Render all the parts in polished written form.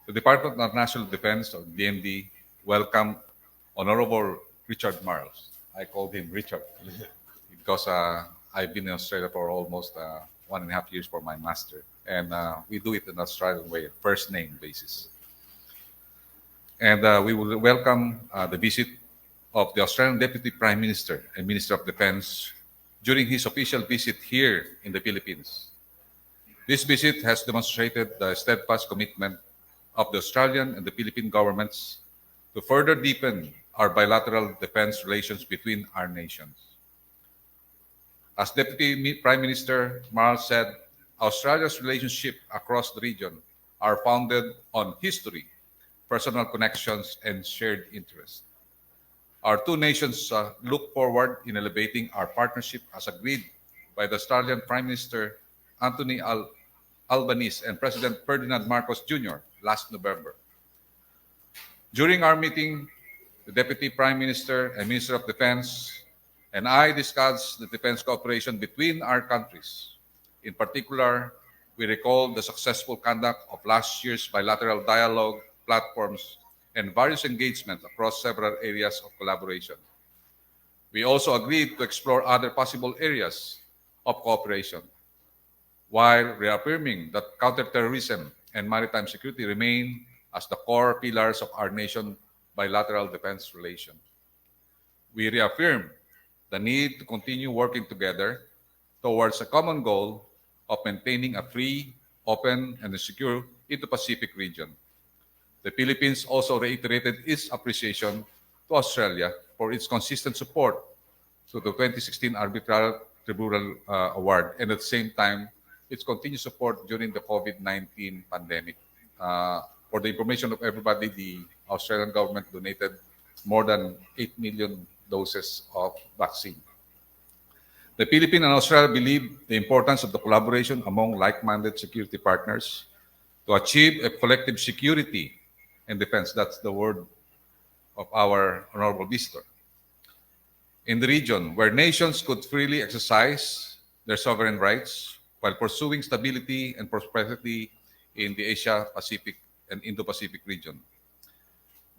The Department of National Defense, or DND, welcomed Honorable Richard Marles. I called him Richard because I've been in Australia for almost 1.5 years for my master. And we do it in Australian way, first name basis. And we will welcome the visit of the Australian Deputy Prime Minister and Minister of Defense during his official visit here in the Philippines. This visit has demonstrated the steadfast commitment of the Australian and the Philippine governments to further deepen our bilateral defense relations between our nations. As Deputy Prime Minister Marles said, Australia's relationships across the region are founded on history, personal connections, and shared interests. Our two nations look forward in elevating our partnership as agreed by the Australian Prime Minister Anthony Albanese and President Ferdinand Marcos Jr. last November. During our meeting, the Deputy Prime Minister and Minister of Defense and I discussed the defense cooperation between our countries. In particular, we recalled the successful conduct of last year's bilateral dialogue platforms and various engagements across several areas of collaboration. We also agreed to explore other possible areas of cooperation, while reaffirming that counterterrorism and maritime security remain as the core pillars of our nation's bilateral defense relations. We reaffirm the need to continue working together towards a common goal of maintaining a free, open, and secure Indo-Pacific region. The Philippines also reiterated its appreciation to Australia for its consistent support to the 2016 Arbitral Tribunal Award, and at the same time, its continued support during the COVID-19 pandemic. For the information of everybody, the Australian government donated more than 8 million doses of vaccine. The Philippines and Australia believe the importance of the collaboration among like-minded security partners to achieve a collective security and defense. That's the word of our honorable visitor. In the region, where nations could freely exercise their sovereign rights while pursuing stability and prosperity in the Asia-Pacific and Indo-Pacific region.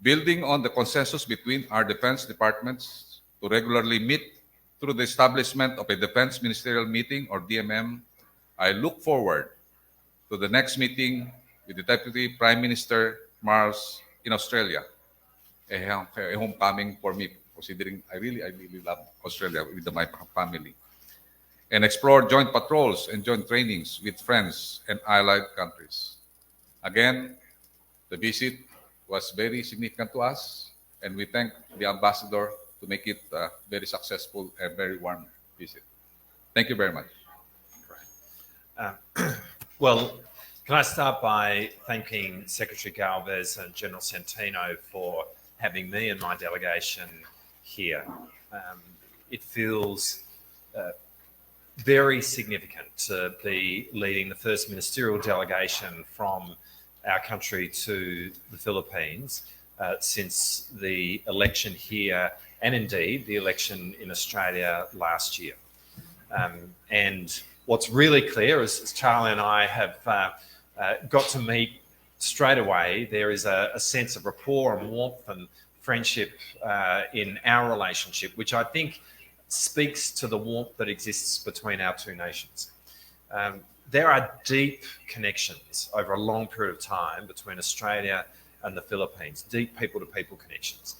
Building on the consensus between our defense departments to regularly meet through the establishment of a Defense Ministerial Meeting, or DMM, I look forward to the next meeting with the Deputy Prime Minister Marles in Australia, a homecoming for me, considering I really love Australia with my family, and explore joint patrols and joint trainings with friends and allied countries. Again, the visit was very significant to us, and we thank the ambassador to make it a very successful and very warm visit. Thank you very much. Well, can I start by thanking Secretary Galvez and General Centino for having me and my delegation here. It feels very significant to be leading the first ministerial delegation from our country to the Philippines since the election here, and indeed the election in Australia last year. And what's really clear is Charlie and I have got to meet straight away. There is a sense of rapport and warmth and friendship in our relationship, which I think speaks to the warmth that exists between our two nations. There are deep connections over a long period of time between Australia and the Philippines, deep people-to-people connections.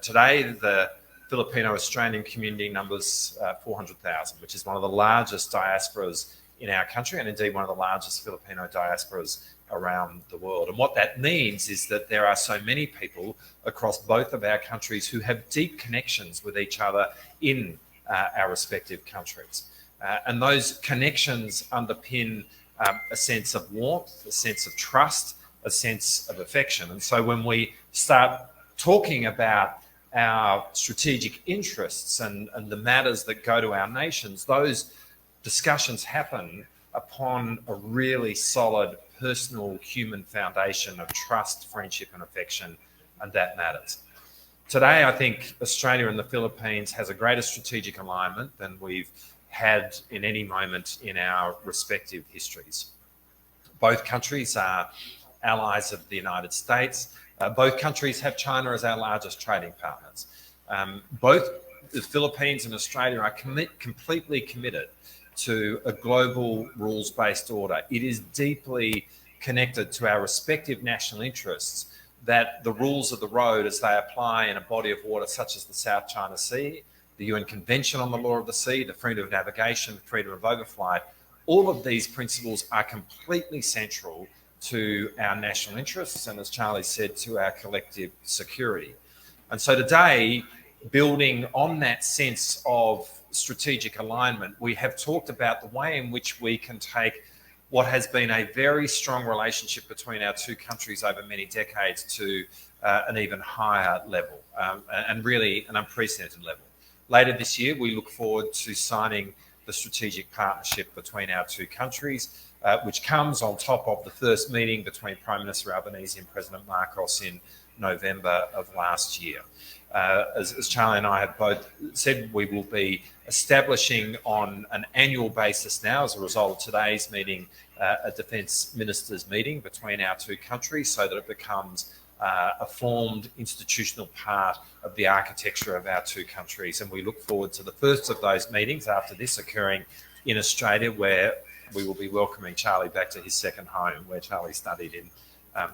Today, the Filipino-Australian community numbers 400,000, which is one of the largest diasporas in our country, and indeed one of the largest Filipino diasporas around the world. And what that means is that there are so many people across both of our countries who have deep connections with each other in our respective countries. And those connections underpin a sense of warmth, a sense of trust, a sense of affection. And so when we start talking about our strategic interests and the matters that go to our nations, those discussions happen upon a really solid personal human foundation of trust, friendship and affection, and that matters. Today, I think Australia and the Philippines has a greater strategic alignment than we've had in any moment in our respective histories. Both countries are allies of the United States. Both countries have China as our largest trading partners. Both the Philippines and Australia are completely committed to a global rules-based order. It is deeply connected to our respective national interests that the rules of the road as they apply in a body of water such as the South China Sea, the UN Convention on the Law of the Sea, the freedom of navigation, freedom of overflight, all of these principles are completely central to our national interests and, as Charlie said, to our collective security. And so today, building on that sense of strategic alignment, we have talked about the way in which we can take what has been a very strong relationship between our two countries over many decades to an even higher level, and really an unprecedented level. Later this year, we look forward to signing the strategic partnership between our two countries, which comes on top of the first meeting between Prime Minister Albanese and President Marles in November of last year. As Charlie and I have both said, we will be establishing on an annual basis now, as a result of today's meeting, a defence ministers meeting between our two countries so that it becomes a formed institutional part of the architecture of our two countries. And we look forward to the first of those meetings after this occurring in Australia, where we will be welcoming Charlie back to his second home, where Charlie studied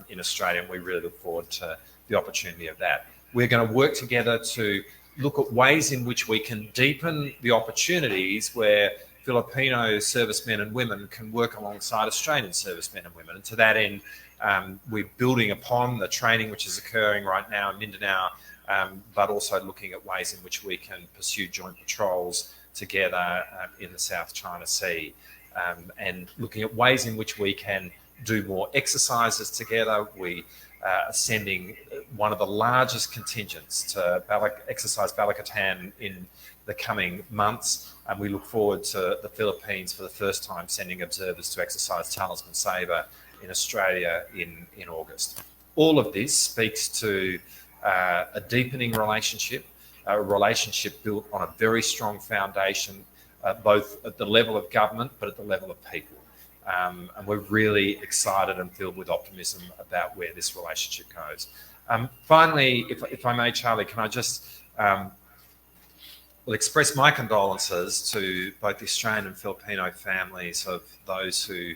in Australia, and we really look forward to the opportunity of that. We're going to work together to look at ways in which we can deepen the opportunities where Filipino servicemen and women can work alongside Australian servicemen and women. And to that end, we're building upon the training which is occurring right now in Mindanao, but also looking at ways in which we can pursue joint patrols together in the South China Sea, and looking at ways in which we can do more exercises together. We are sending one of the largest contingents to exercise Balikatan in the coming months, and we look forward to the Philippines for the first time sending observers to exercise Talisman Sabre in Australia in August. All of this speaks to a deepening relationship, a relationship built on a very strong foundation, both at the level of government but at the level of people. And we're really excited and filled with optimism about where this relationship goes. Finally, if I may, Charlie, can I just express my condolences to both the Australian and Filipino families of those who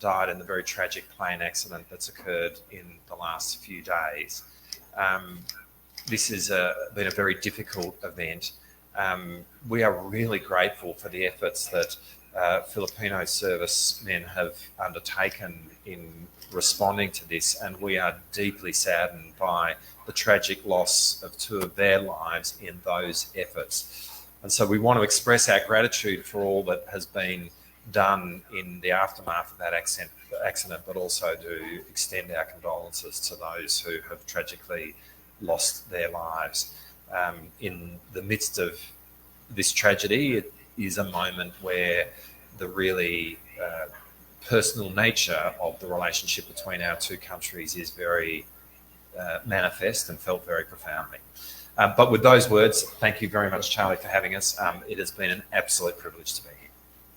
died in the very tragic plane accident that's occurred in the last few days. This has been a very difficult event. We are really grateful for the efforts that Filipino servicemen have undertaken in responding to this, and we are deeply saddened by the tragic loss of two of their lives in those efforts. And so we want to express our gratitude for all that has been done in the aftermath of that accident, but also to extend our condolences to those who have tragically lost their lives. In the midst of this tragedy, it is a moment where the really personal nature of the relationship between our two countries is very manifest and felt very profoundly. But with those words, thank you very much, Charlie, for having us. It has been an absolute privilege to be here.